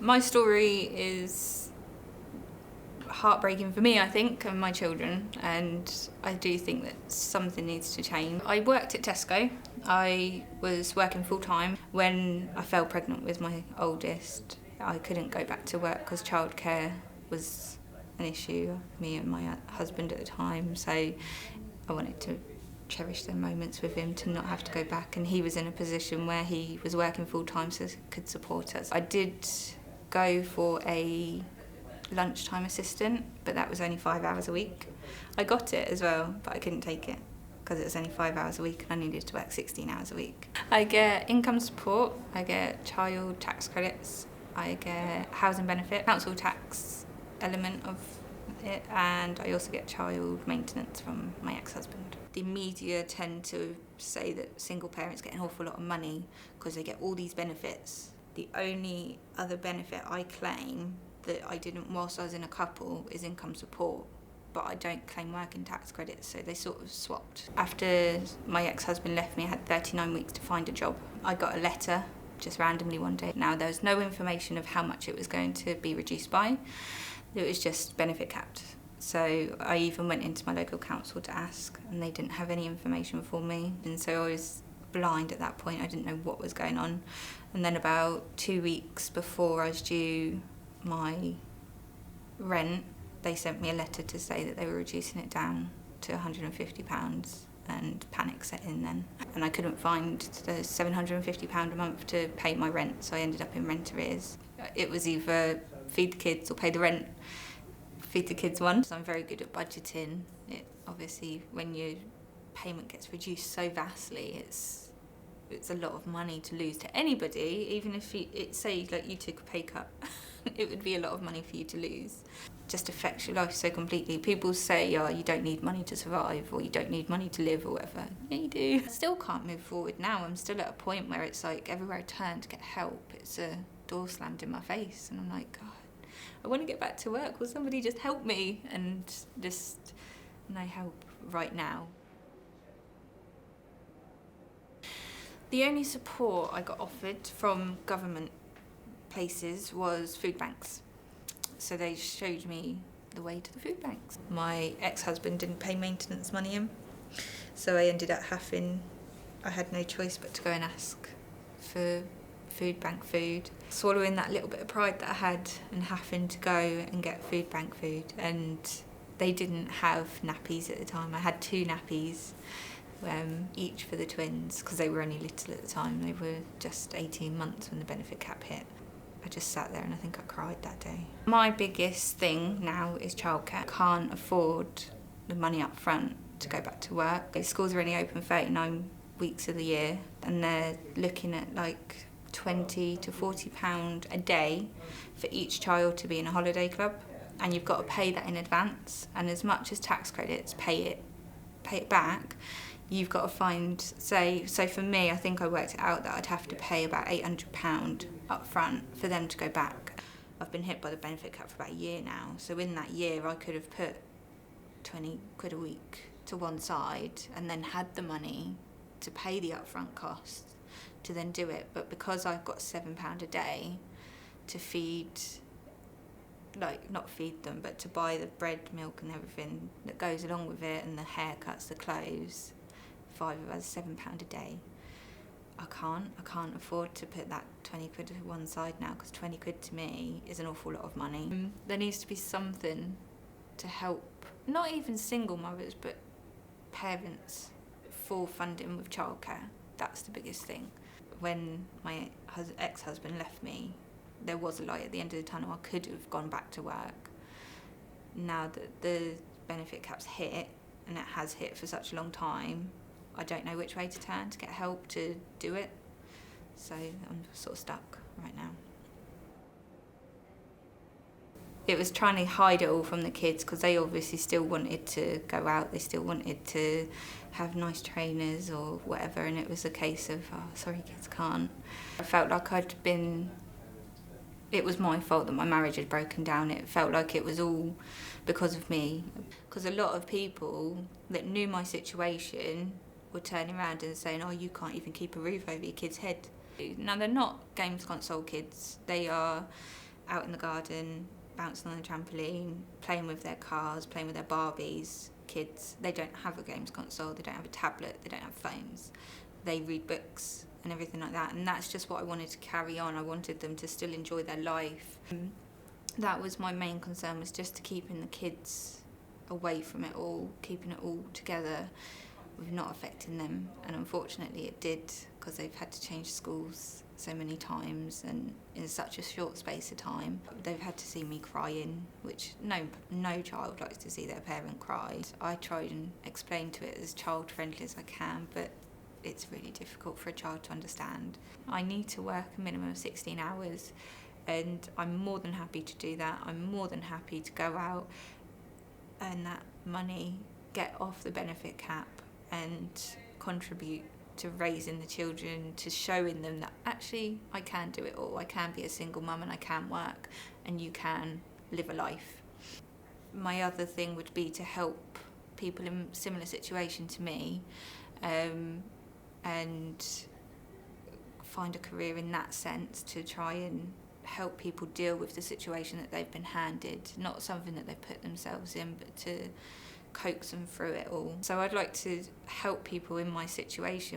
My story is heartbreaking for me, I think, and my children, and I do think that something needs to change. I worked at Tesco. I was working full-time. When I fell pregnant with my oldest, I couldn't go back to work because childcare was an issue, me and my husband at the time, so I wanted to cherish the moments with him, to not have to go back, and he was in a position where he was working full-time so he could support us. I did go for a lunchtime assistant, but that was only 5 hours a week. I got it as well, but I couldn't take it because it was only 5 hours a week and I needed to work 16 hours a week. I get income support, I get child tax credits, I get housing benefit, council tax element of it, and I also get child maintenance from my ex-husband. The media tend to say that single parents get an awful lot of money because they get all these benefits. The only other benefit I claim that I didn't whilst I was in a couple is income support, but I don't claim working tax credits, so they sort of swapped. After my ex-husband left me, I had 39 weeks to find a job. I got a letter just randomly one day. Now, there was no information of how much it was going to be reduced by. It was just benefit capped. So I even went into my local council to ask, and they didn't have any information for me, and so I was blind at that point. I didn't know what was going on. And then about 2 weeks before I was due my rent, they sent me a letter to say that they were reducing it down to £150, and panic set in then. And I couldn't find the £750 a month to pay my rent, so I ended up in rent arrears. It was either feed the kids or pay the rent. Feed the kids one. So I'm very good at budgeting. It obviously, when your payment gets reduced so vastly, it's a lot of money to lose to anybody. Even if say like you took a pay cut, it would be a lot of money for you to lose. It just affects your life so completely. People say, oh, you don't need money to survive, or you don't need money to live, or whatever. Yeah, you do. I still can't move forward now. I'm still at a point where it's like everywhere I turn to get help, it's a door slammed in my face, and I'm like, God, I want to get back to work. Will somebody just help me? And just no help right now. The only support I got offered from government places was food banks. So they showed me the way to the food banks. My ex-husband didn't pay maintenance money in, so I ended up I had no choice but to go and ask for food bank food. Swallowing that little bit of pride that I had and having to go and get food bank food, and they didn't have nappies at the time. I had 2 nappies, each for the twins, because they were only little at the time. They were just 18 months when the benefit cap hit. I just sat there and I think I cried that day. My biggest thing now is childcare. I can't afford the money up front to go back to work. Schools are only open 39 weeks of the year, and they're looking at like £20 to £40 a day for each child to be in a holiday club, and you've got to pay that in advance. And as much as tax credits pay it back, you've got to find, so for me, I think I worked it out that I'd have to pay about £800 up front for them to go back. I've been hit by the benefit cap for about a year now, so in that year I could have put 20 quid a week to one side and then had the money to pay the upfront costs to then do it. But because I've got £7 a day to feed, like not feed them, but to buy the bread, milk and everything that goes along with it, and the haircuts, the clothes, 5 of us, £7 a day. I can't afford to put that 20 quid to one side now, because 20 quid to me is an awful lot of money. There needs to be something to help, not even single mothers, but parents, for funding with childcare. That's the biggest thing. When my ex-husband left me, there was a light at the end of the tunnel. I could have gone back to work. Now that the benefit cap's hit, and it has hit for such a long time, I don't know which way to turn to get help to do it. So I'm sort of stuck right now. It was trying to hide it all from the kids, because they obviously still wanted to go out, they still wanted to have nice trainers or whatever, and it was a case of, oh, sorry, kids can't. I felt like it was my fault that my marriage had broken down. It felt like it was all because of me. Because a lot of people that knew my situation were turning around and saying, oh, you can't even keep a roof over your kid's head. Now, they're not games console kids. They are out in the garden, bouncing on the trampoline, playing with their cars, playing with their Barbies. Kids, they don't have a games console, they don't have a tablet, they don't have phones. They read books and everything like that, and that's just what I wanted to carry on. I wanted them to still enjoy their life. That was my main concern, was just to keeping the kids away from it all, keeping it all together with not affecting them. And unfortunately it did, because they've had to change schools so many times and in such a short space of time. They've had to see me crying, which no child likes to see their parent cry. I try and explain to it as child friendly as I can, but it's really difficult for a child to understand. I need to work a minimum of 16 hours, and I'm more than happy to do that. I'm more than happy to go out, earn that money, get off the benefit cap and contribute to raising the children, to showing them that actually I can do it all. I can be a single mum and I can work, and you can live a life. My other thing would be to help people in similar situation to me, and find a career in that sense, to try and help people deal with the situation that they've been handed, not something that they've put themselves in, but to coax them through it all. So I'd like to help people in my situation.